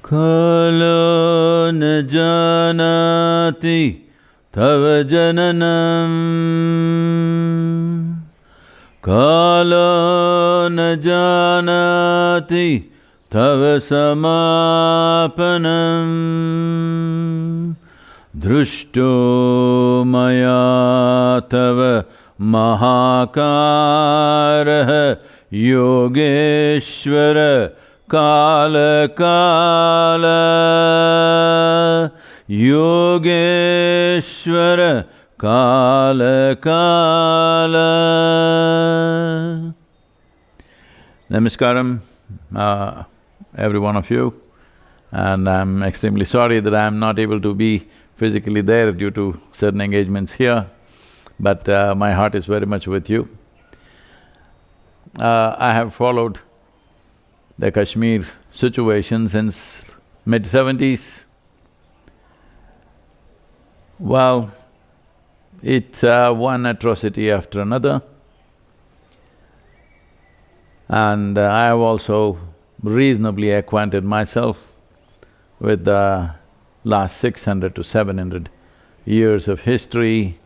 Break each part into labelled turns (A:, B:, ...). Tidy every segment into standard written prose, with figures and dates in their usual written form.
A: Kalo न जानति तव जननम Kalo न जानति तव समापनम दृष्टो मया तव महाकारः योगेश्वर काल काल योगेश्वर काल काल. Namaskaram, every one of you, and I'm extremely sorry that I'm not able to be physically there due to certain engagements here, but my heart is very much with you. I have followed the Kashmir situation since mid-70s. Well, it's one atrocity after another, and I have also reasonably acquainted myself with the last 600 to 700 years of history,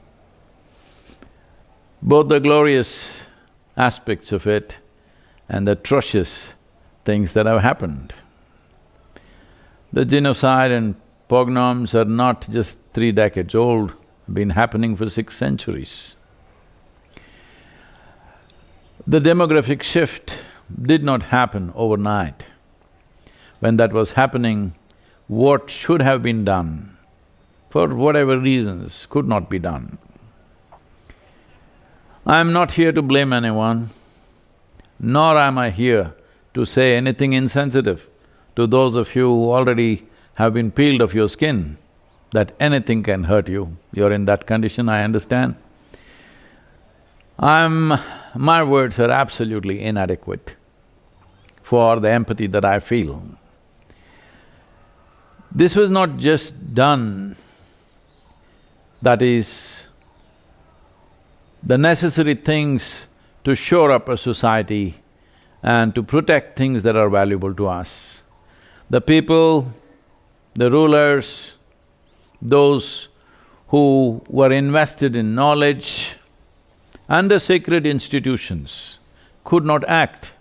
A: both the glorious aspects of it and the atrocious things that have happened. The genocide and pogroms are not just 3 decades old, been happening for 6 centuries. The demographic shift did not happen overnight. When that was happening, what should have been done, for whatever reasons, could not be done. I'm not here to blame anyone, nor am I here to say anything insensitive to those of you who already have been peeled of your skin, that anything can hurt you. You're in that condition, I understand. My words are absolutely inadequate for the empathy that I feel. This was not just done, that is, the necessary things to shore up a society and to protect things that are valuable to us. The people, the rulers, those who were invested in knowledge and the sacred institutions could not act.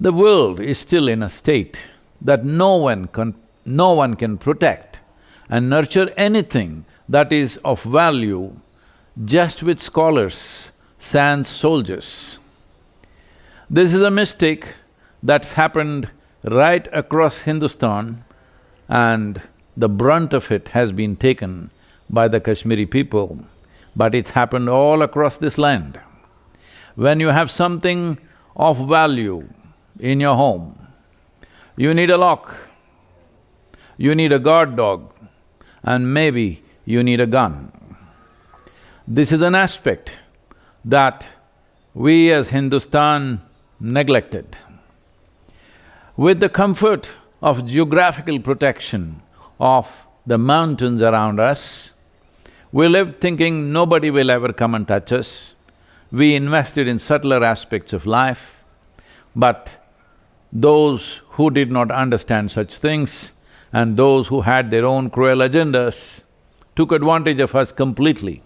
A: The world is still in a state that no one can protect and nurture anything that is of value just with scholars, sans soldiers. This is a mistake that's happened right across Hindustan, and the brunt of it has been taken by the Kashmiri people, but it's happened all across this land. When you have something of value in your home, you need a lock, you need a guard dog, and maybe you need a gun. This is an aspect that we as Hindustan neglected. With the comfort of geographical protection of the mountains around us, we lived thinking nobody will ever come and touch us. We invested in subtler aspects of life, but those who did not understand such things and those who had their own cruel agendas took advantage of us completely.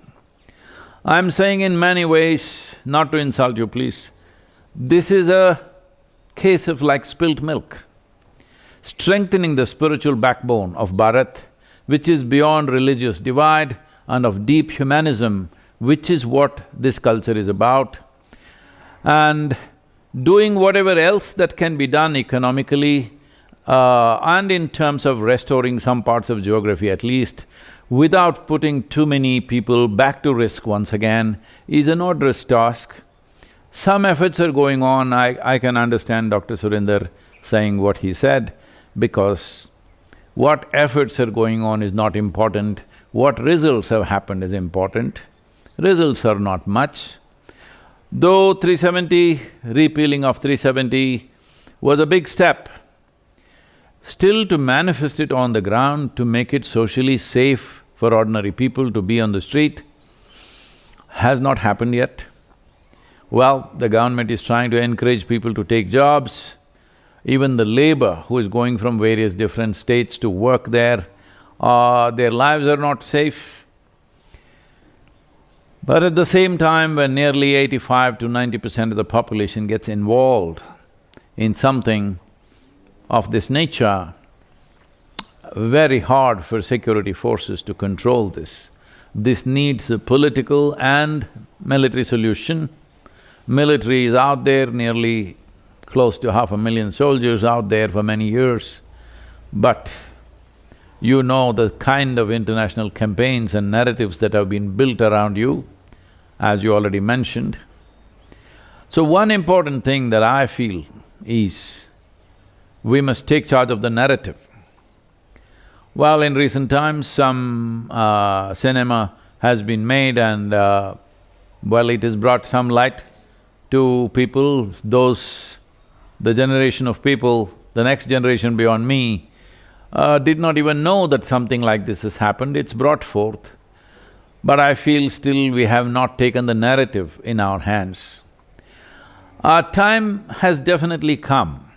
A: I'm saying in many ways, not to insult you please, this is a case of like spilt milk. Strengthening the spiritual backbone of Bharat, which is beyond religious divide and of deep humanism, which is what this culture is about, and doing whatever else that can be done economically and in terms of restoring some parts of geography at least, without putting too many people back to risk once again, is an onerous task. Some efforts are going on. I can understand Dr. Surinder saying what he said, because what efforts are going on is not important, what results have happened is important. Results are not much. Though 370, repealing of 370 was a big step, still to manifest it on the ground, to make it socially safe for ordinary people to be on the street, has not happened yet. Well, the government is trying to encourage people to take jobs. even the labor who is going from various different states to work there, their lives are not safe. But at the same time, when nearly 85 to 90% of the population gets involved in something of this nature, very hard for security forces to control this. This needs a political and military solution. Military is out there, nearly close to 500,000 soldiers out there for many years, but you know the kind of international campaigns and narratives that have been built around you, as you already mentioned. So one important thing that I feel is we must take charge of the narrative. Well, in recent times, some cinema has been made and well, it has brought some light to people, the generation of people, the next generation beyond me, did not even know that something like this has happened, it's brought forth. But I feel still we have not taken the narrative in our hands. Our time has definitely come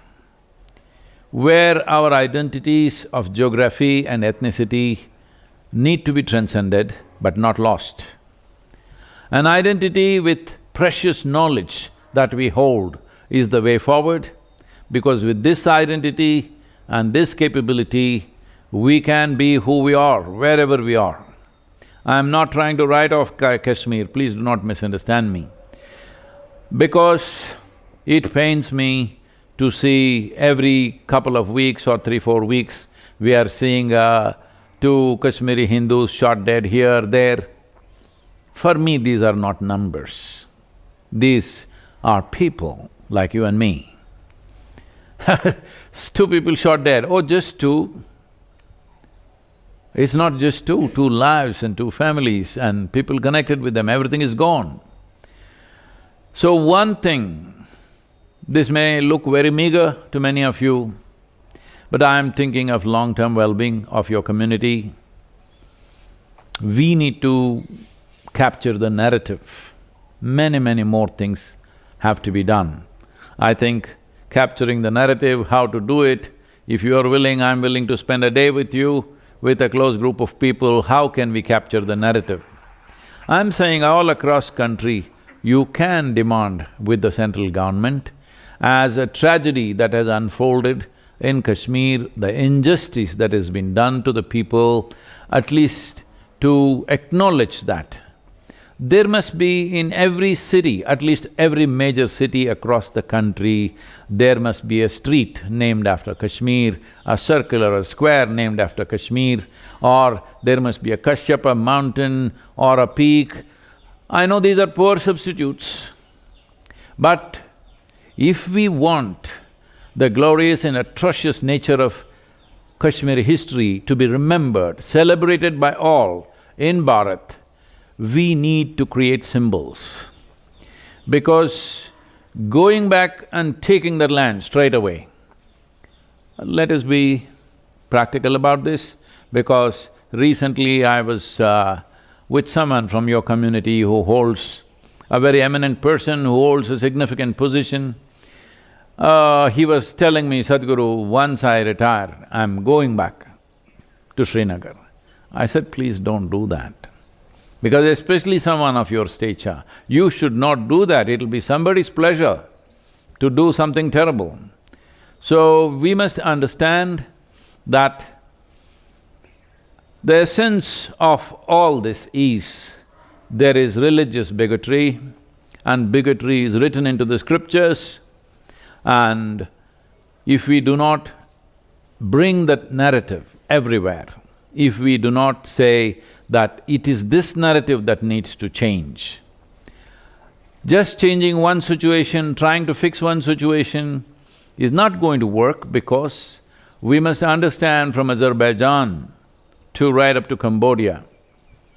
A: where our identities of geography and ethnicity need to be transcended but not lost. An identity with precious knowledge that we hold is the way forward, because with this identity and this capability, we can be who we are, wherever we are. I'm not trying to write off Kashmir, please do not misunderstand me, because it pains me to see every couple of weeks or 3-4 weeks, we are seeing two Kashmiri Hindus shot dead here, there. For me, these are not numbers. These are people like you and me. Two people shot dead, oh, just two. It's not just two lives and two families and people connected with them, everything is gone. So one thing, this may look very meager to many of you, but I am thinking of long-term well-being of your community. We need to capture the narrative. Many more things have to be done. I think capturing the narrative, how to do it, if you are willing, I'm willing to spend a day with you, with a close group of people, how can we capture the narrative? I'm saying all across country, you can demand with the central government as a tragedy that has unfolded in Kashmir, the injustice that has been done to the people, at least to acknowledge that. There must be in every city, at least every major city across the country, there must be a street named after Kashmir, a circle or a square named after Kashmir, or there must be a Kashyapa mountain or a peak. I know these are poor substitutes, but if we want the glorious and atrocious nature of Kashmiri history to be remembered, celebrated by all in Bharat, we need to create symbols. Because going back and taking that land straight away, let us be practical about this, because recently I was with someone from your community who holds a very eminent person, who holds a significant position. He was telling me, Sadhguru, once I retire, I'm going back to Srinagar. I said, please don't do that. Because especially someone of your stature, you should not do that, it'll be somebody's pleasure to do something terrible. So we must understand that the essence of all this is, there is religious bigotry, and bigotry is written into the scriptures, and if we do not bring that narrative everywhere, if we do not say that it is this narrative that needs to change, just changing one situation, trying to fix one situation is not going to work, because we must understand from Azerbaijan to right up to Cambodia,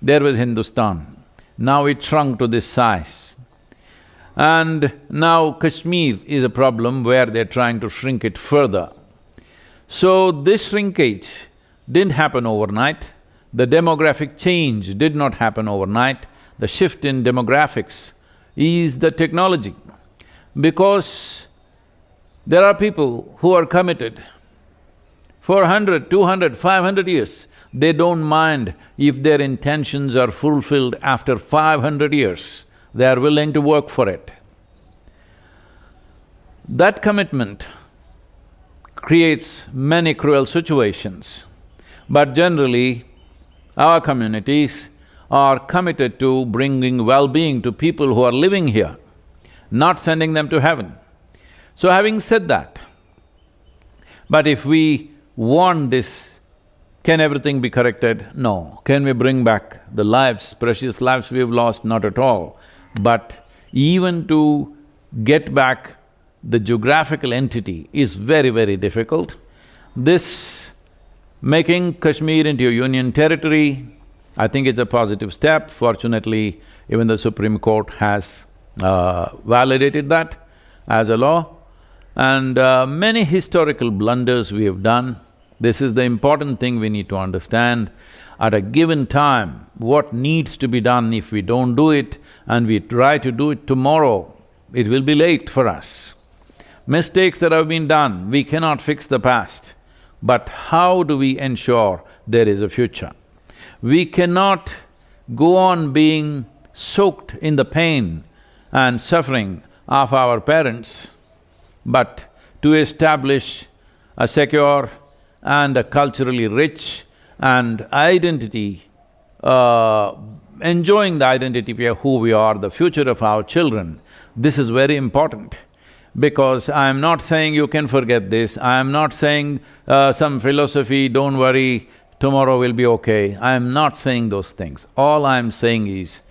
A: there was Hindustan. Now it shrunk to this size. And now Kashmir is a problem where they're trying to shrink it further. So this shrinkage didn't happen overnight, the demographic change did not happen overnight, the shift in demographics is the technology. Because There are people who are committed for 100, 200, 500 years. They don't mind if their intentions are fulfilled after 500 years. They are willing to work for it. That commitment creates many cruel situations. But generally, our communities are committed to bringing well-being to people who are living here, not sending them to heaven. So having said that, but if we want this, can everything be corrected? No. Can we bring back the lives, precious lives we've lost? Not at all. But even to get back the geographical entity is very, very difficult. This making Kashmir into a union territory, I think it's a positive step. Fortunately, even the Supreme Court has validated that as a law. And many historical blunders we have done. This is the important thing we need to understand. At a given time, what needs to be done, if we don't do it and we try to do it tomorrow, it will be late for us. Mistakes that have been done, we cannot fix the past. But how do we ensure there is a future? We cannot go on being soaked in the pain and suffering of our parents, but to establish a secure and a culturally rich and identity, enjoying the identity of who we are, the future of our children, this is very important. Because I am not saying you can forget this, I am not saying some philosophy, don't worry, tomorrow will be okay. I am not saying those things. All I am saying is,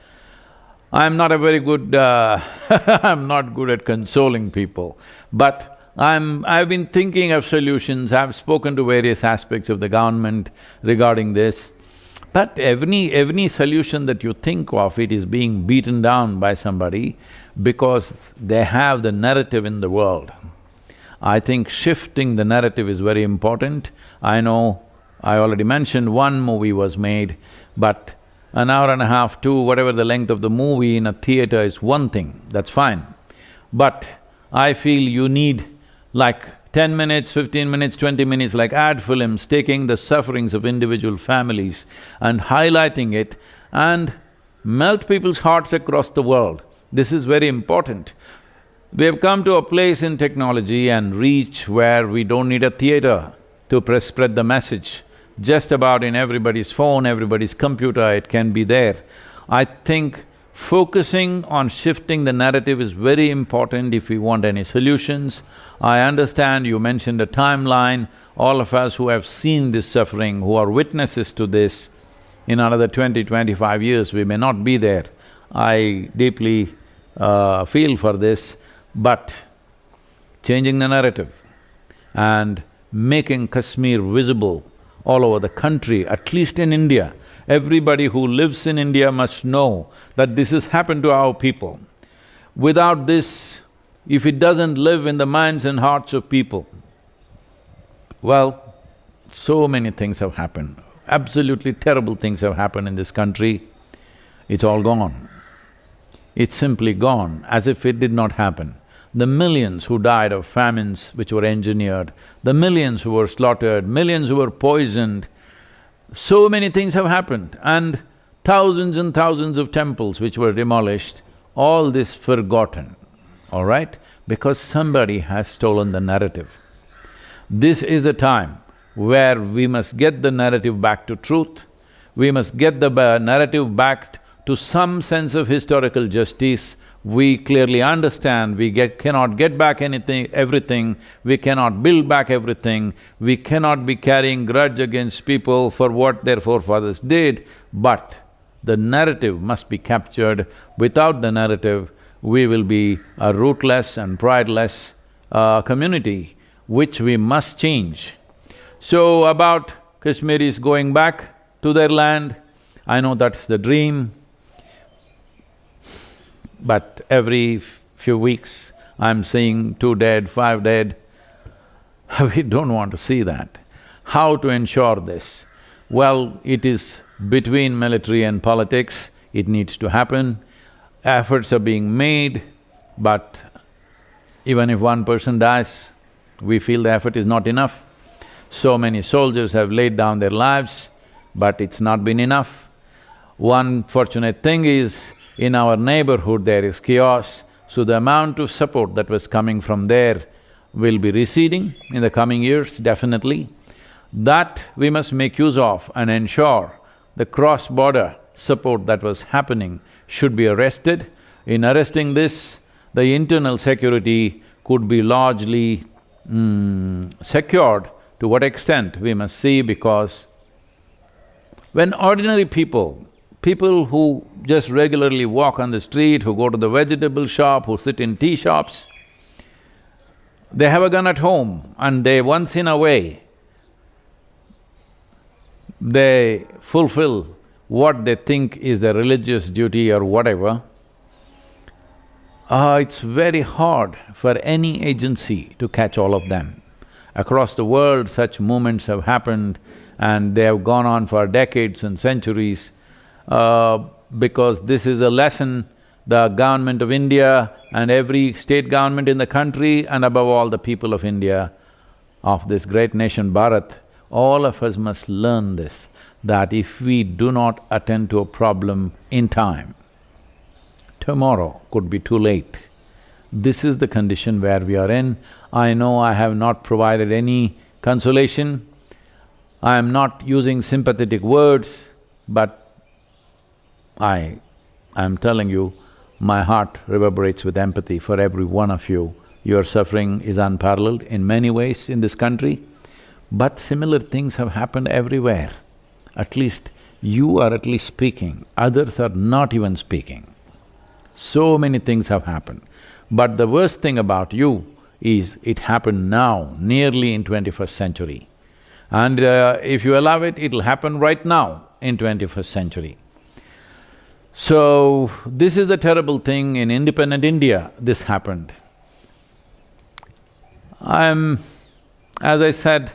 A: I am not a very good I'm not good at consoling people, but I've been thinking of solutions, I've spoken to various aspects of the government regarding this. But every solution that you think of, it is being beaten down by somebody because they have the narrative in the world. I think shifting the narrative is very important. I know I already mentioned one movie was made, but an hour and a half, two, whatever the length of the movie in a theater is one thing, that's fine. But I feel you need like 10 minutes, 15 minutes, 20 minutes, like ad films, taking the sufferings of individual families and highlighting it and melt people's hearts across the world. This is very important. We have come to a place in technology and reach where we don't need a theater to spread the message. Just about in everybody's phone, everybody's computer, it can be there. I think focusing on shifting the narrative is very important if we want any solutions. I understand you mentioned a timeline, all of us who have seen this suffering, who are witnesses to this, in another 20, 25 years we may not be there. I deeply feel for this, but changing the narrative and making Kashmir visible all over the country, at least in India. Everybody who lives in India must know that this has happened to our people. Without this, if it doesn't live in the minds and hearts of people, well, so many things have happened. Absolutely terrible things have happened in this country. It's all gone. It's simply gone, as if it did not happen. The millions who died of famines which were engineered, the millions who were slaughtered, millions who were poisoned, so many things have happened, and thousands of temples which were demolished, all this forgotten, all right? Because somebody has stolen the narrative. This is a time where we must get the narrative back to truth, we must get the narrative back to some sense of historical justice. We clearly understand we cannot get back everything, we cannot build back everything, we cannot be carrying grudge against people for what their forefathers did, but the narrative must be captured. Without the narrative, we will be a rootless and prideless community, which we must change. So about Kashmiris going back to their land, I know that's the dream. But every few weeks, I'm seeing 2 dead, 5 dead. We don't want to see that. How to ensure this? Well, it is between military and politics, it needs to happen. Efforts are being made, but even if one person dies, We feel the effort is not enough. So many soldiers have laid down their lives, but it's not been enough. One fortunate thing is, in our neighborhood there is chaos, so the amount of support that was coming from there will be receding in the coming years, definitely. That we must make use of and ensure the cross-border support that was happening should be arrested. In arresting this, the internal security could be largely secured. To what extent, we must see, because when ordinary people who just regularly walk on the street, who go to the vegetable shop, who sit in tea shops, they have a gun at home and they once in a way, they fulfill what they think is their religious duty or whatever. It's very hard for any agency to catch all of them. Across the world, such movements have happened and they have gone on for decades and centuries, because this is a lesson the government of India and every state government in the country, and above all the people of India, of this great nation Bharat, all of us must learn this, that if we do not attend to a problem in time, tomorrow could be too late. This is the condition where we are in. I know I have not provided any consolation, I am not using sympathetic words, but I'm telling you, my heart reverberates with empathy for every one of you. Your suffering is unparalleled in many ways in this country, but similar things have happened everywhere. At least you are at least speaking, others are not even speaking. So many things have happened. But the worst thing about you is it happened now, nearly in 21st century. And if you allow it, it'll happen right now in 21st century. So, this is the terrible thing. In independent India, this happened. As I said,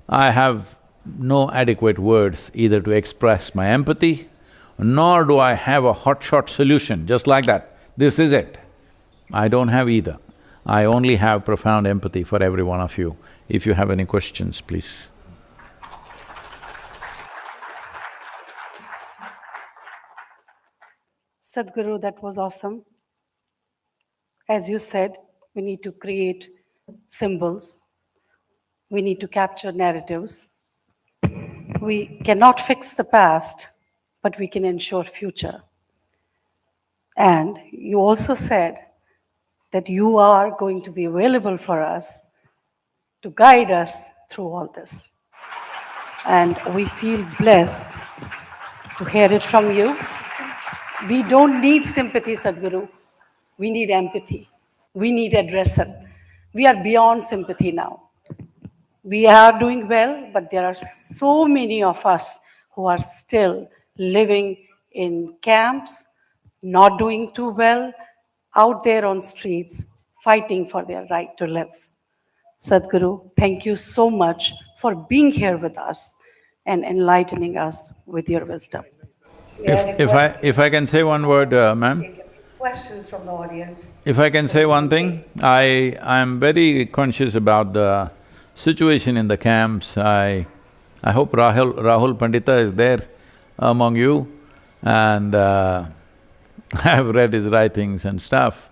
A: I have no adequate words either to express my empathy, nor do I have a hotshot solution, just like that, this is it. I don't have either. I only have profound empathy for every one of you. If you have any questions, please.
B: Sadhguru, that was awesome. As you said, we need to create symbols. We need to capture narratives. We cannot fix the past, but we can ensure future. And you also said that you are going to be available for us to guide us through all this. And we feel blessed to hear it from you. We don't need sympathy, Sadhguru. We need empathy. We need addressal. We are beyond sympathy now. We are doing well, but there are so many of us who are still living in camps, not doing too well, out there on streets, fighting for their right to live. Sadhguru, thank you so much for being here with us and enlightening us with your wisdom.
A: If I can say one word, ma'am?
B: Questions from the audience.
A: If I can say one thing, I am very conscious about the situation in the camps. I hope Rahul Pandita is there among you, and I have read his writings and stuff.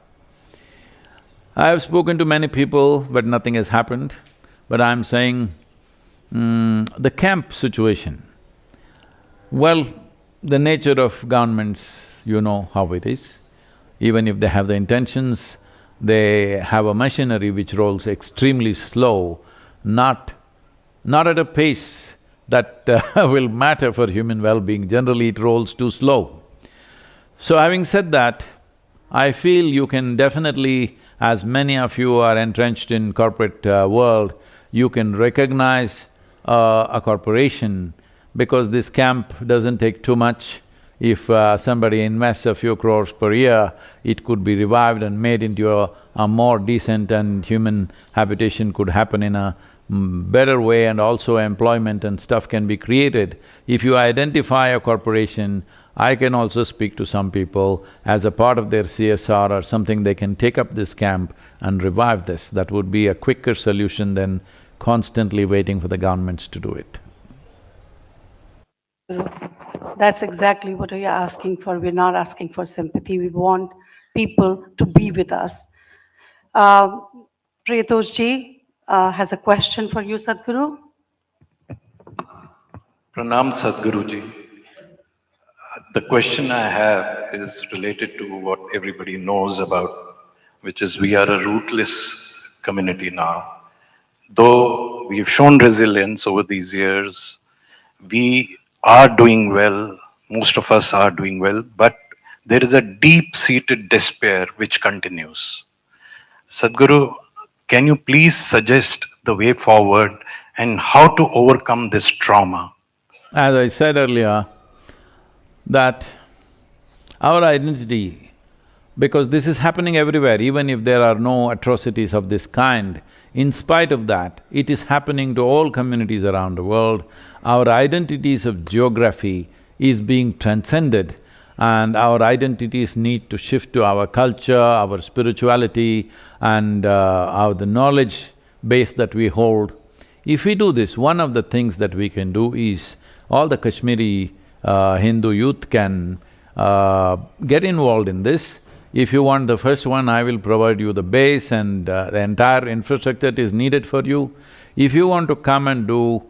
A: I have spoken to many people, but nothing has happened. But I'm saying, the camp situation, well, the nature of governments, you know how it is. Even if they have the intentions, they have a machinery which rolls extremely slow, not at a pace that will matter for human well-being. Generally, it rolls too slow. So having said that, I feel you can definitely, as many of you are entrenched in corporate world, you can recognize a corporation, because this camp doesn't take too much. If somebody invests a few crores per year, it could be revived and made into a more decent and human habitation could happen in a better way, and also employment and stuff can be created. If you identify a corporation, I can also speak to some people as a part of their CSR or something, they can take up this camp and revive this. That would be a quicker solution than constantly waiting for the governments to do it.
B: That's exactly what we are asking for. We're not asking for sympathy. We want people to be with us. Priyatosh has a question for you, Sadhguru.
C: Pranam Sadhguruji. The question I have is related to what everybody knows about, which is we are a rootless community now. Though we've shown resilience over these years, we are doing well, most of us are doing well, but there is a deep-seated despair which continues. Sadhguru, can you please suggest the way forward and how to overcome this trauma?
A: As I said earlier, that our identity, because this is happening everywhere, even if there are no atrocities of this kind, in spite of that, it is happening to all communities around the world. Our identities of geography is being transcended, and our identities need to shift to our culture, our spirituality, and the knowledge base that we hold. If we do this, one of the things that we can do is all the Kashmiri Hindu youth can get involved in this. If you want the first one, I will provide you the base and the entire infrastructure that is needed for you. If you want to come and do,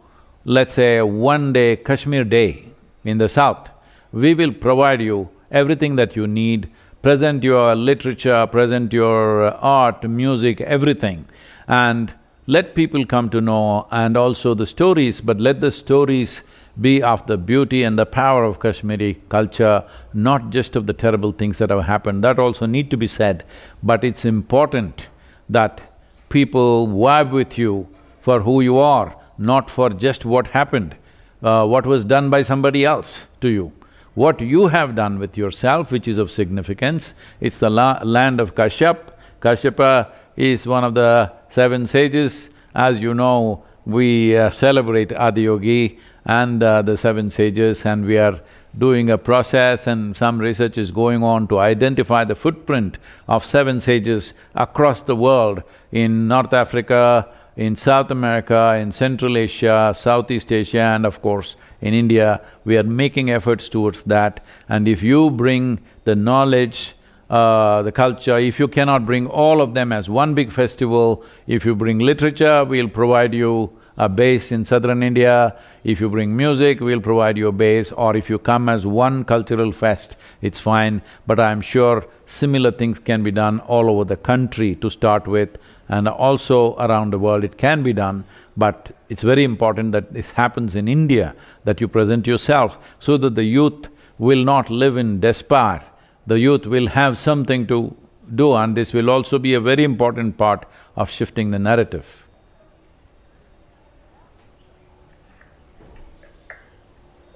A: let's say, a one-day Kashmir day in the south, we will provide you everything that you need, present your literature, present your art, music, everything, and let people come to know, and also the stories, but let the stories be of the beauty and the power of Kashmiri culture, not just of the terrible things that have happened. That also need to be said, but it's important that people vibe with you for who you are, not for just what happened, what was done by somebody else to you. What you have done with yourself, which is of significance, it's the land of Kashyap. Kashyapa is one of the 7 sages. As you know, we celebrate Adiyogi and the 7 sages, and we are doing a process, and some research is going on to identify the footprint of 7 sages across the world, in North Africa, in South America, in Central Asia, Southeast Asia, and of course in India. We are making efforts towards that, and if you bring the knowledge, the culture, if you cannot bring all of them as one big festival, if you bring literature, we'll provide you a base in southern India. If you bring music, we'll provide you a base, or if you come as one cultural fest, it's fine. But I'm sure similar things can be done all over the country to start with, and also around the world it can be done. But it's very important that this happens in India, that you present yourself, so that the youth will not live in despair. The youth will have something to do, and this will also be a very important part of shifting the narrative.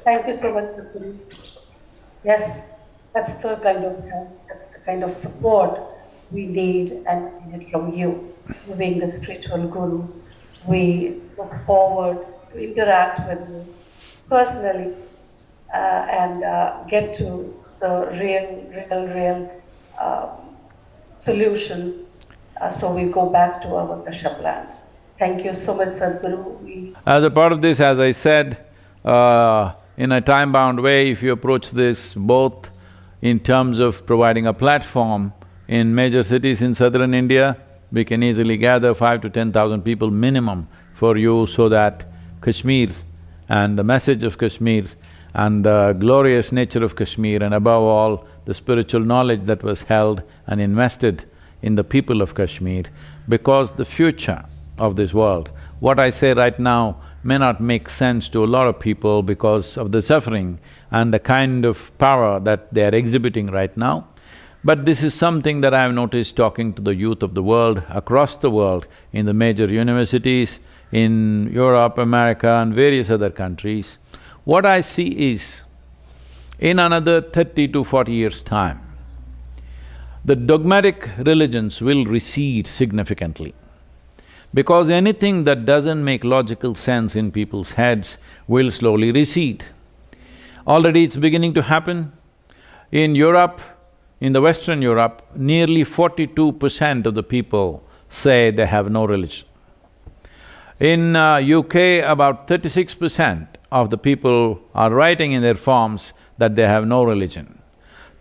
B: Thank you so much, Sadhguru. Yes, that's the kind of help, that's the kind of support we need and needed from you. You being the spiritual guru, we look forward to interact with you personally and get to the real solutions, so we go back to our Kashyap land. Thank you so much, Sadhguru.
A: As a part of this, as I said, in a time-bound way, if you approach this both in terms of providing a platform in major cities in southern India, we can easily gather 5 to 10,000 people minimum for you, so that Kashmir and the message of Kashmir and the glorious nature of Kashmir, and above all, the spiritual knowledge that was held and invested in the people of Kashmir, because the future of this world, what I say right now may not make sense to a lot of people because of the suffering and the kind of power that they are exhibiting right now. But this is something that I have noticed talking to the youth of the world, across the world, in the major universities, in Europe, America and various other countries. What I see is, in another 30 to 40 years' time, the dogmatic religions will recede significantly. Because anything that doesn't make logical sense in people's heads will slowly recede. Already it's beginning to happen. In Europe, in the Western Europe, nearly 42% of the people say they have no religion. In UK, about 36% of the people are writing in their forms that they have no religion.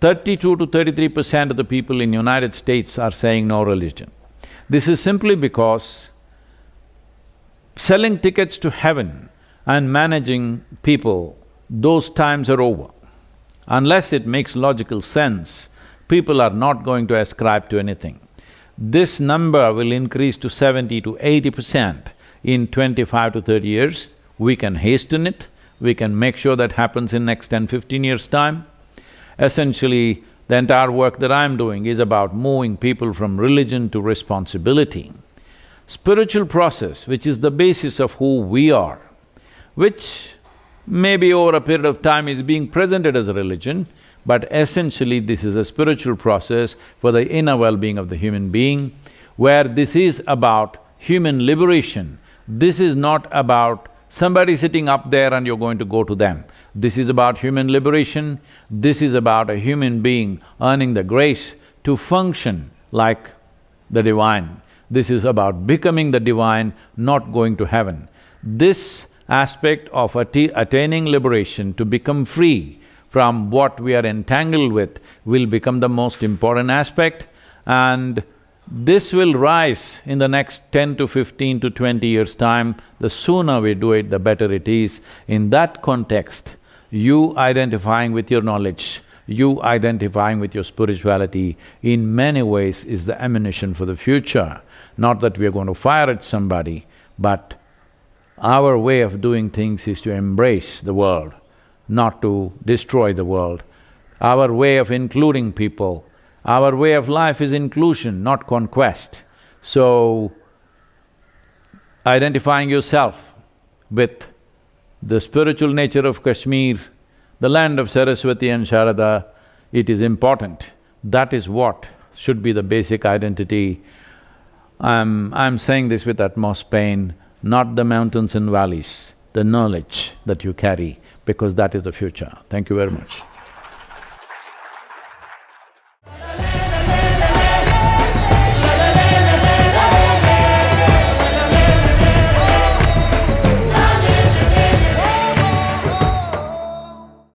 A: 32 to 33% of the people in United States are saying no religion. This is simply because selling tickets to heaven and managing people, those times are over. Unless it makes logical sense, people are not going to ascribe to anything. This number will increase to 70 to 80% in 25 to 30 years. We can hasten it, we can make sure that happens in next 10, 15 years' time. Essentially, the entire work that I'm doing is about moving people from religion to responsibility. Spiritual process, which is the basis of who we are, which maybe over a period of time is being presented as a religion, but essentially this is a spiritual process for the inner well-being of the human being, where this is about human liberation. This is not about somebody sitting up there and you're going to go to them. This is about human liberation, this is about a human being earning the grace to function like the divine. This is about becoming the divine, not going to heaven. This aspect of attaining liberation to become free from what we are entangled with will become the most important aspect, and this will rise in the next 10 to 15 to 20 years' time. The sooner we do it, the better it is. In that context, you identifying with your knowledge, you identifying with your spirituality, in many ways is the ammunition for the future. Not that we are going to fire at somebody, but our way of doing things is to embrace the world, not to destroy the world. Our way of including people, our way of life is inclusion, not conquest. So, identifying yourself with the spiritual nature of Kashmir, the land of Saraswati and Sharada, it is important. That is what should be the basic identity. I'm saying this with utmost pain, not the mountains and valleys, the knowledge that you carry, because that is the future. Thank you very much.